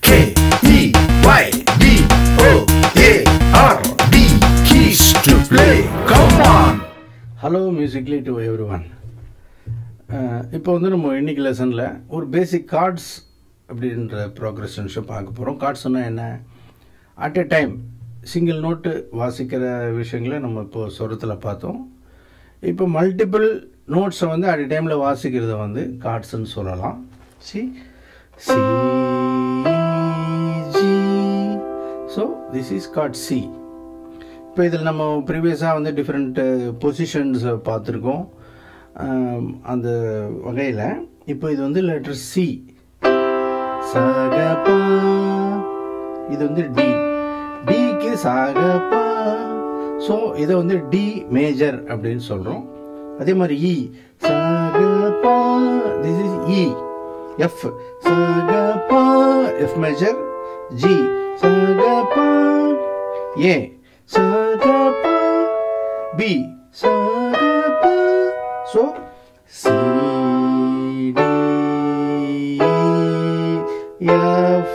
K, E, Y, D, O, A, R, D. Keys to play. Come on. Hello musically to everyone. இப்போ வந்து நம்ம இன்னைக்கு லெசனில் ஒரு பேசிக் கார்ட்ஸ் அப்படின்ற ப்ரோக்ரஷன்ஷை பார்க்க போகிறோம். கார்ட்ஸ்னால் என்ன? At a time single note வாசிக்கிற விஷயங்களை நம்ம இப்போது சொரத்தில் பார்த்தோம். இப்போ மல்டிபிள் நோட்ஸை வந்து அட் எ டைமில் வாசிக்கிறத வந்து கார்ட்ஸ்ன்னு சொல்லலாம். C G. So this is card C. இப்போ இதில் நம்ம ப்ரீவியஸாக வந்து டிஃப்ரெண்ட் பொசிஷன்ஸை பார்த்துருக்கோம். அந்த வகையில் இப்போ இது வந்து லெட்டர் சி, சகபா. இது வந்து டி, டிக்கு சகபா. ஸோ இதை வந்து டி மேஜர் அப்படின்னு சொல்கிறோம். அதே மாதிரி இ, சகபா. This is E. எஃப், சகபா, எஃப் மேஜர். ஜி, சகபா. ஏ, சகபா. பி, சகபா. So, C, D, F,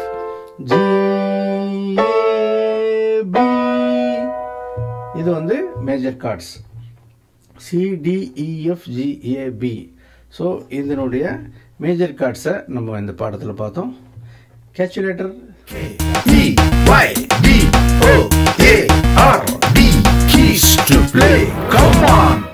G, A, B. இது வந்து major chords. C, D, E, F, G, A, B. So இதனுடைய மேஜர் கார்ட்ஸை நம்ம இந்த பாடத்தில் பார்த்தோம். Calculator K, E, Y, D, O, A, R, D. Keys to play. Come on.